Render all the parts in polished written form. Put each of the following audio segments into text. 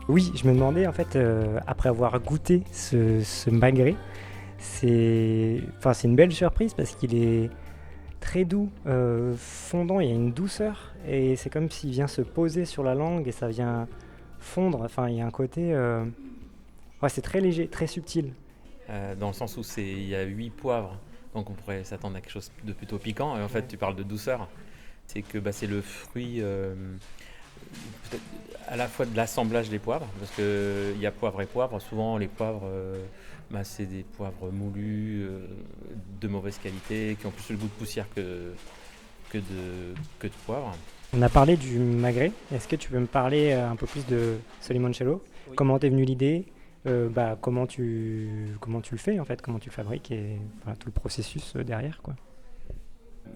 Oui, je me demandais en fait, après avoir goûté ce magret, c'est une belle surprise parce qu'il est très doux, fondant, il y a une douceur et c'est comme s'il vient se poser sur la langue et ça vient fondre. Enfin, il y a un côté, ouais, c'est très léger, très subtil. Dans le sens où il y a 8 poivres, donc on pourrait s'attendre à quelque chose de plutôt piquant. Et en fait, tu parles de douceur. C'est que c'est le fruit peut-être à la fois de l'assemblage des poivres, parce qu'il y a poivre et poivre. Souvent, les poivres, c'est des poivres moulus, de mauvaise qualité, qui ont plus le goût de poussière que de poivre. On a parlé du magret, est-ce que tu peux me parler un peu plus de ce limoncello? Oui. Comment t'es venue l'idée? Comment tu le fais en fait, comment tu le fabriques et voilà, tout le processus derrière quoi.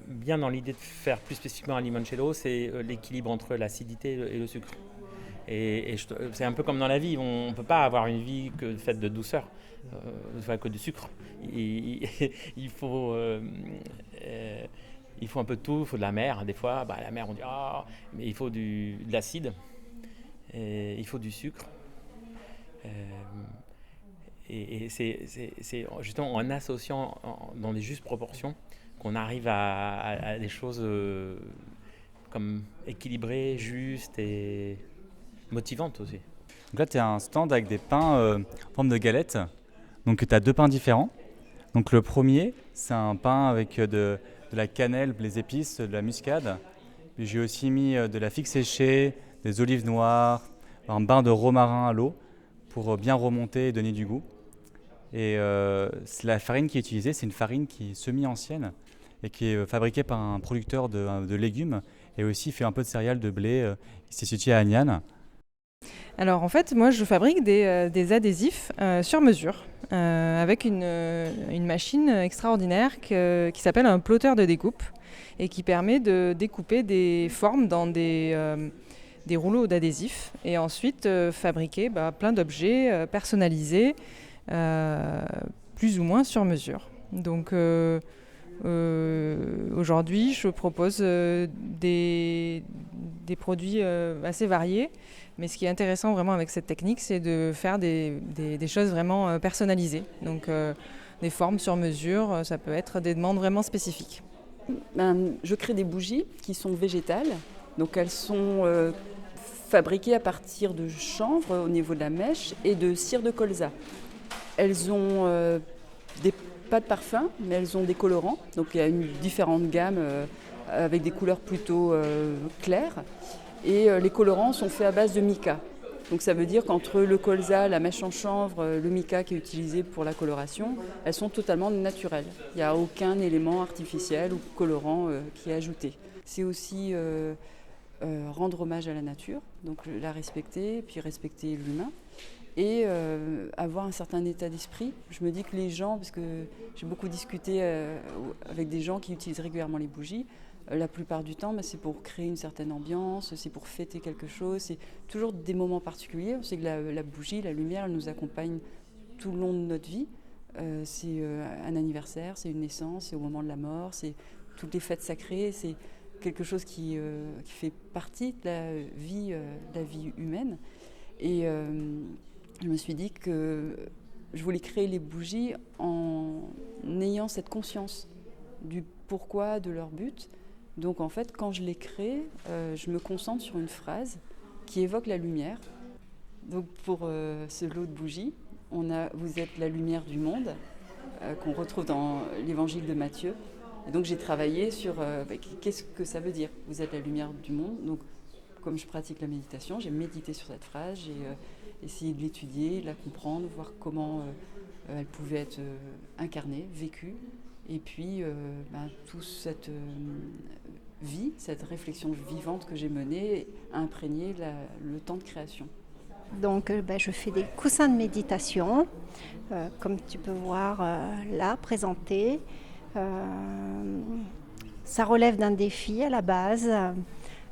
Bien dans l'idée de faire plus spécifiquement un limoncello, c'est l'équilibre entre l'acidité et le sucre. C'est un peu comme dans la vie, on ne peut pas avoir une vie faite de douceur, que du sucre. Il, il faut, il faut un peu de tout, il faut de la mer. Des fois, la mer, on dit ah, mais il faut de l'acide, et il faut du sucre. Euh, et c'est justement en associant dans les justes proportions qu'on arrive à des choses comme équilibrées, justes et motivantes aussi. Donc là, tu as un stand avec des pains en forme de galette. Donc tu as deux pains différents. Donc le premier, c'est un pain avec de la cannelle, les épices, de la muscade. Puis j'ai aussi mis de la figue séchée, des olives noires, un bain de romarin à l'eau pour bien remonter et donner du goût. Et la farine qui est utilisée, c'est une farine qui est semi-ancienne et qui est fabriquée par un producteur de légumes et aussi fait un peu de céréales de blé qui s'est situé à Agnan. Alors en fait, moi je fabrique des adhésifs sur mesure avec une machine extraordinaire qui s'appelle un plotter de découpe et qui permet de découper des formes dans des rouleaux d'adhésifs et ensuite fabriquer plein d'objets personnalisés plus ou moins sur mesure. Donc aujourd'hui, je propose des produits assez variés, mais ce qui est intéressant vraiment avec cette technique, c'est de faire des choses vraiment personnalisées. Donc des formes sur mesure, ça peut être des demandes vraiment spécifiques. Je crée des bougies qui sont végétales, donc elles sont fabriquées à partir de chanvre au niveau de la mèche et de cire de colza. Elles ont pas de parfum, mais elles ont des colorants. Donc il y a une différente gamme avec des couleurs plutôt claires. Et les colorants sont faits à base de mica. Donc ça veut dire qu'entre le colza, la mèche en chanvre, le mica qui est utilisé pour la coloration, elles sont totalement naturelles. Il n'y a aucun élément artificiel ou colorant qui est ajouté. C'est aussi rendre hommage à la nature, donc la respecter, puis respecter l'humain. Et avoir un certain état d'esprit. Je me dis que les gens, parce que j'ai beaucoup discuté avec des gens qui utilisent régulièrement les bougies, la plupart du temps, c'est pour créer une certaine ambiance, c'est pour fêter quelque chose, c'est toujours des moments particuliers. On sait que la bougie, la lumière, elle nous accompagne tout le long de notre vie. C'est un anniversaire, c'est une naissance, c'est au moment de la mort, c'est toutes les fêtes sacrées, c'est quelque chose qui fait partie de la vie humaine. Et je me suis dit que je voulais créer les bougies en ayant cette conscience du pourquoi, de leur but. Donc en fait, quand je les crée, je me concentre sur une phrase qui évoque la lumière. Donc pour ce lot de bougies, on a « Vous êtes la lumière du monde » qu'on retrouve dans l'évangile de Matthieu. Et donc j'ai travaillé sur qu'est-ce que ça veut dire « Vous êtes la lumière du monde ». Donc comme je pratique la méditation, j'ai médité sur cette phrase, j'ai essayé de l'étudier, de la comprendre, voir comment elle pouvait être incarnée, vécue. Et puis, toute cette vie, cette réflexion vivante que j'ai menée a imprégné le temps de création. Donc, je fais des coussins de méditation, comme tu peux voir là, présentés. Ça relève d'un défi à la base.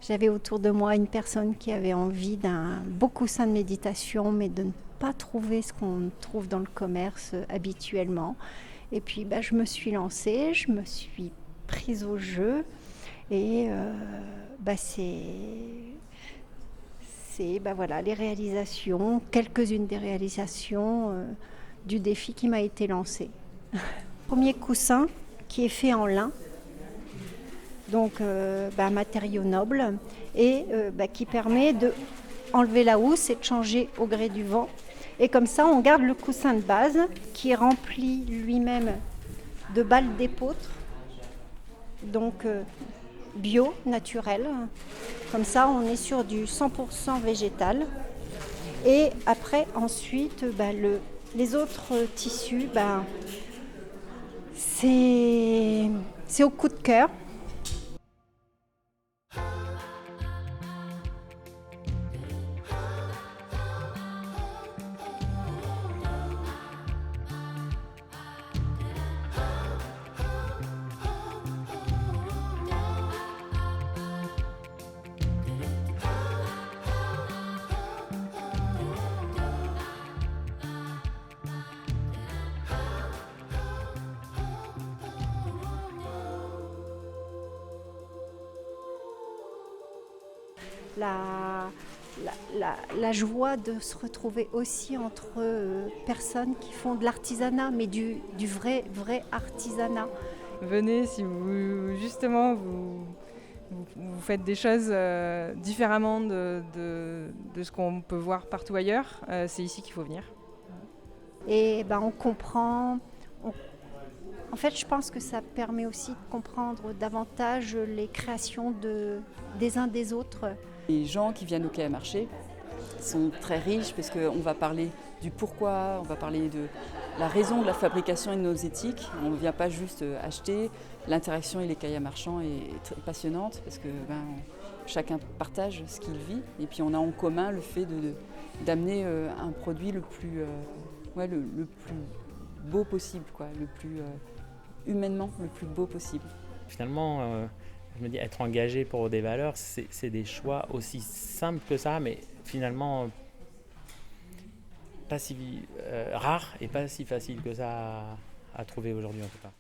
J'avais autour de moi une personne qui avait envie d'un beau coussin de méditation, mais de ne pas trouver ce qu'on trouve dans le commerce habituellement. Et puis je me suis lancée, je me suis prise au jeu et c'est voilà, les réalisations, quelques-unes des réalisations du défi qui m'a été lancé. Premier coussin qui est fait en lin, donc matériau noble, et qui permet de enlever la housse et de changer au gré du vent. Et comme ça, on garde le coussin de base qui est rempli lui-même de balles d'épeautre, donc bio, naturel. Comme ça, on est sur du 100% végétal. Et après, ensuite, les autres tissus, c'est au coup de cœur. La joie de se retrouver aussi entre personnes qui font de l'artisanat, mais du vrai artisanat. Venez si vous faites des choses différemment de ce qu'on peut voir partout ailleurs, c'est ici qu'il faut venir. Et on comprend. En fait, je pense que ça permet aussi de comprendre davantage les créations des uns des autres. Les gens qui viennent au Quai à Marché sont très riches parce qu'on va parler du pourquoi, on va parler de la raison de la fabrication et de nos éthiques. On ne vient pas juste acheter. L'interaction avec les cahiers marchands est très passionnante parce que chacun partage ce qu'il vit et puis on a en commun le fait d'amener un produit le plus beau possible, le plus humainement le plus beau possible. Finalement, je me dis, être engagé pour des valeurs, c'est des choix aussi simples que ça, mais finalement pas si rares et pas si faciles que ça à trouver aujourd'hui en tout cas.